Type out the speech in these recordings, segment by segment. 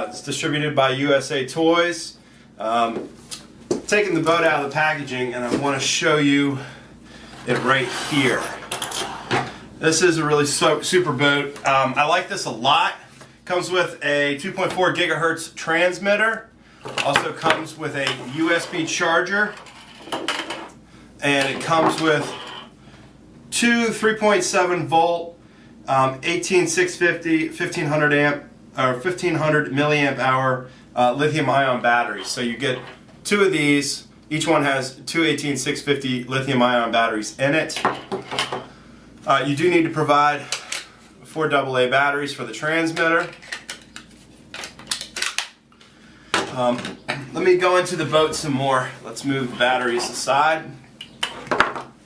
It's distributed by USA Toys. Taking the boat out of the packaging, and I want to show you it right here. This is a really super boat. I like this a lot. Comes with a 2.4 gigahertz transmitter. Also comes with a USB charger. And it comes with two 3.7 volt, 18650, 1500 amp, or 1500 milliamp hour lithium ion batteries. So you get two of these. Each one has two 18650 lithium ion batteries in it. You do need to provide 4 AA batteries for the transmitter. Let me go into the boat some more. Let's move the batteries aside.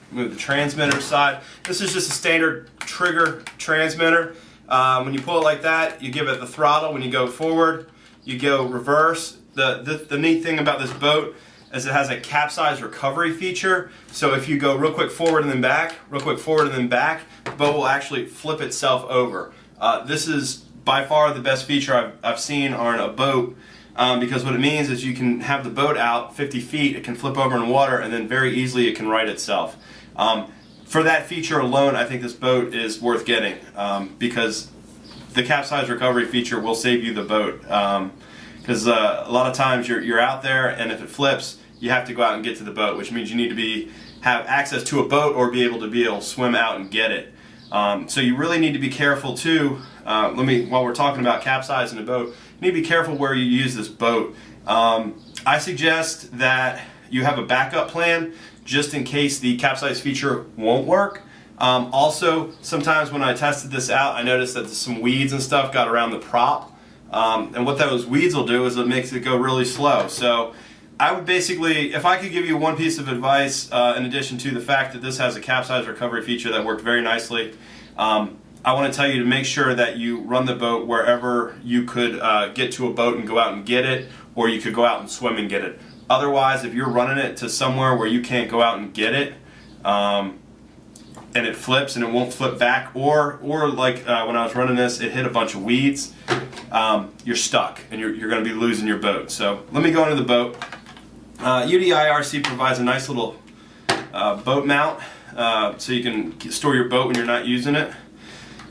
Move the transmitter aside. This is just a standard trigger transmitter. When you pull it like that, you give it the throttle. When you go forward, you go reverse. The neat thing about this boat is it has a capsize recovery feature. So if you go real quick forward and then back, real quick forward and then back, the boat will actually flip itself over. This is by far the best feature I've seen on a boat, because what it means is you can have the boat out 50 feet, it can flip over in water, and then very easily it can right itself. For that feature alone, I think this boat is worth getting, because the capsize recovery feature will save you the boat. Because a lot of times you're out there, and if it flips, you have to go out and get to the boat, which means you need to have access to a boat or be able to swim out and get it. So you really need to be careful too. While we're talking about capsizing a boat, you need to be careful where you use this boat. I suggest that you have a backup plan just in case the capsize feature won't work. Also, sometimes when I tested this out, I noticed that some weeds and stuff got around the prop. And what those weeds will do is it makes it go really slow. So I would basically, if I could give you one piece of advice, in addition to the fact that this has a capsize recovery feature that worked very nicely, I want to tell you to make sure that you run the boat wherever you could get to a boat and go out and get it, or you could go out and swim and get it. Otherwise, if you're running it to somewhere where you can't go out and get it, and it flips and it won't flip back, or like when I was running this, it hit a bunch of weeds, you're stuck and you're going to be losing your boat. So let me go into the boat. UDIRC provides a nice little boat mount, so you can store your boat when you're not using it.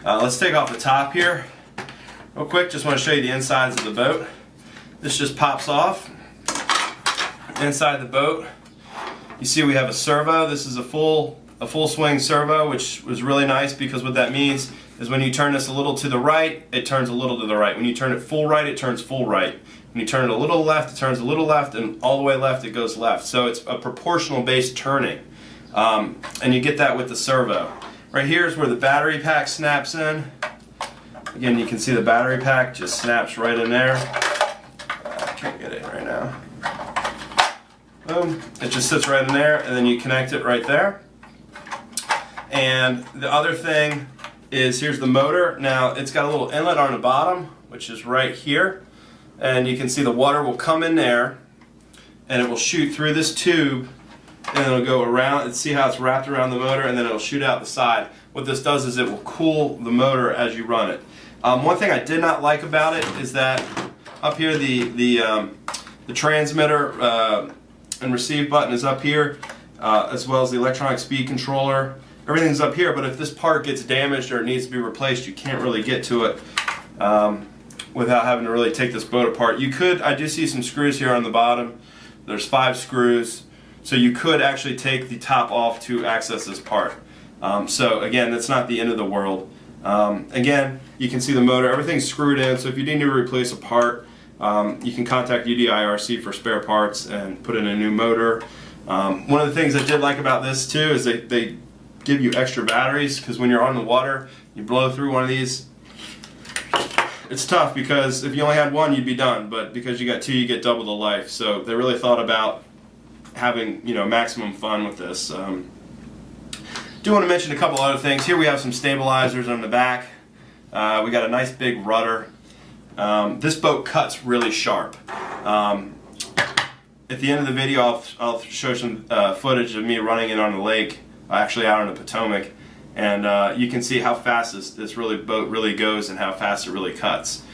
Let's take off the top here real quick. Just want to show you the insides of the boat. This just pops off. Inside the boat, you see we have a servo. This is a full swing servo, which was really nice, because what that means is when you turn this a little to the right, it turns a little to the right. When you turn it full right, it turns full right. When you turn it a little left, it turns a little left, and all the way left, it goes left. So it's a proportional based turning, and you get that with the servo. Right here is where the battery pack snaps in. Again, you can see the battery pack just snaps right in there. I can't get it right now. Boom. It just sits right in there, and then you connect it right there. And the other thing is, here's the motor. Now, it's got a little inlet on the bottom, which is right here. And you can see the water will come in there, and it will shoot through this tube, and it'll go around, and see how it's wrapped around the motor, and then it'll shoot out the side. What this does is it will cool the motor as you run it. One thing I did not like about it is that up here the transmitter and receive button is up here, as well as the electronic speed controller. Everything's up here, but if this part gets damaged or it needs to be replaced, you can't really get to it without having to really take this boat apart. You could, I do see some screws here on the bottom. There's 5 screws, so you could actually take the top off to access this part. So again, that's not the end of the world. Again, you can see the motor, everything's screwed in, so if you need to replace a part, you can contact UDIRC for spare parts and put in a new motor. One of the things I did like about this too is they give you extra batteries, because when you're on the water, you blow through one of these. It's tough, because if you only had one, you'd be done, but because you got 2, you get double the life. So they really thought about having, maximum fun with this. Do want to mention a couple other things. Here we have some stabilizers on the back. We got a nice big rudder. This boat cuts really sharp. At the end of the video, I'll show some footage of me running it on the lake, actually out on the Potomac, and you can see how fast this boat really goes and how fast it really cuts.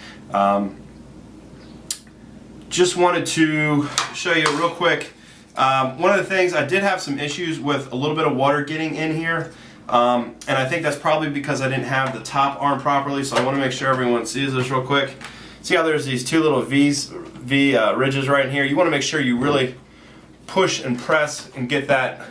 just wanted to show you real quick. One of the things, I did have some issues with a little bit of water getting in here. And I think that's probably because I didn't have the top arm properly, so I want to make sure everyone sees this real quick. See how there's these two little V ridges right in here? You want to make sure you really push and press and get that.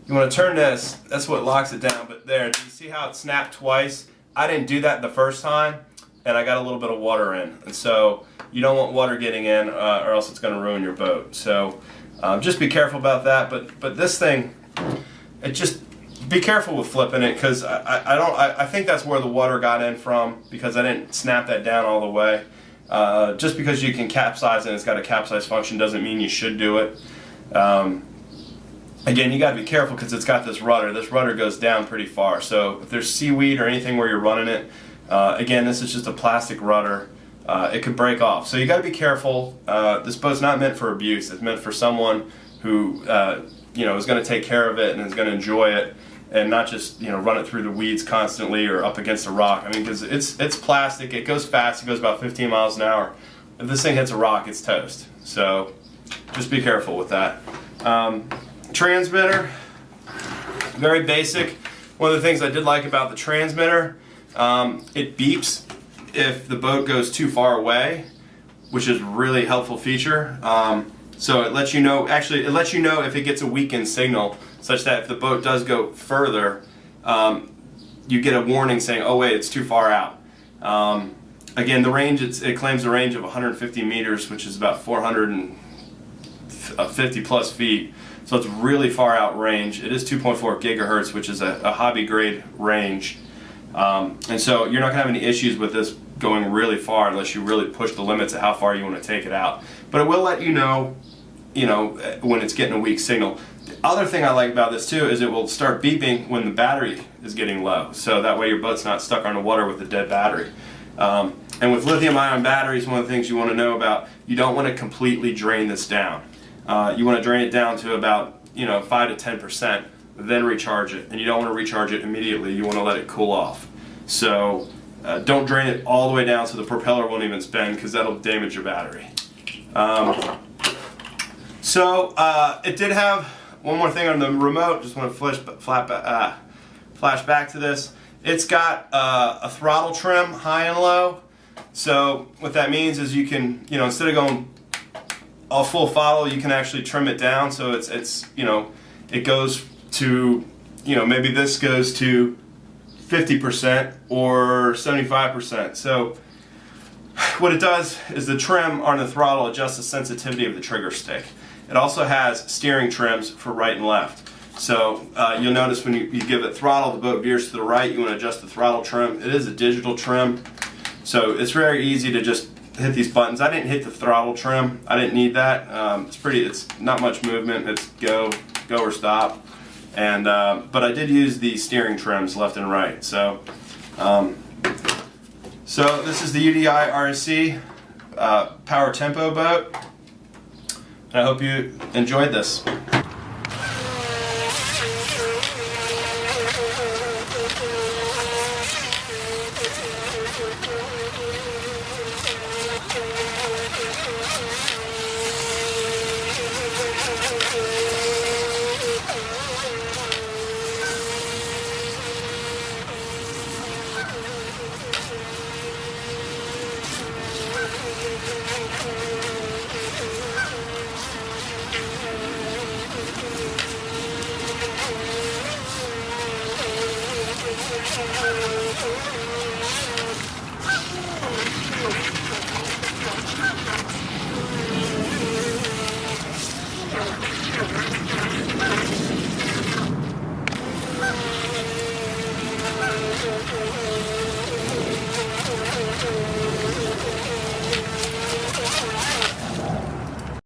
You want to turn this, that's what locks it down, but there, do you see how it snapped twice? I didn't do that the first time, and I got a little bit of water in. And so you don't want water getting in or else it's going to ruin your boat. So just be careful about that. But this thing, it just, be careful with flipping it, because I think that's where the water got in from, because I didn't snap that down all the way. Just because you can capsize and it's got a capsize function doesn't mean you should do it. Again, you got to be careful because it's got this rudder. This rudder goes down pretty far. So if there's seaweed or anything where you're running it, again, this is just a plastic rudder. It could break off. So you got to be careful. This boat's not meant for abuse. It's meant for someone who is going to take care of it and is going to enjoy it, and not just run it through the weeds constantly or up against a rock. I mean, because it's plastic. It goes fast. It goes about 15 miles an hour. If this thing hits a rock, it's toast. So just be careful with that. Transmitter, very basic. One of the things I did like about the transmitter, it beeps if the boat goes too far away, which is a really helpful feature. So it lets you know, actually it lets you know if it gets a weakened signal, such that if the boat does go further, you get a warning saying, oh wait, it's too far out. Again, the range, it claims a range of 150 meters, which is about 450 plus feet. So it's really far out range. It is 2.4 gigahertz, which is a hobby grade range. And so you're not going to have any issues with this going really far unless you really push the limits of how far you want to take it out. But it will let you know, when it's getting a weak signal. The other thing I like about this too is it will start beeping when the battery is getting low. So that way your boat's not stuck on the water with a dead battery. And with lithium-ion batteries, one of the things you want to know about, you don't want to completely drain this down. You want to drain it down to about 5 to 10%, then recharge it. And you don't want to recharge it immediately. You want to let it cool off. So don't drain it all the way down so the propeller won't even spin, because that'll damage your battery. It did have one more thing on the remote. Just want to flash back to this. It's got a throttle trim, high and low. So what that means is you can, instead of going all full throttle, you can actually trim it down. So it goes to, maybe this goes to 50% or 75%. So what it does is the trim on the throttle adjusts the sensitivity of the trigger stick. It also has steering trims for right and left. So you'll notice when you give it throttle, the boat veers to the right. You want to adjust the throttle trim. It is a digital trim, so it's very easy to just hit these buttons. I didn't hit the throttle trim. I didn't need that. It's not much movement. It's go or stop. And but I did use the steering trims left and right. So this is the UDI RSC Power Tempo boat. And I hope you enjoyed this.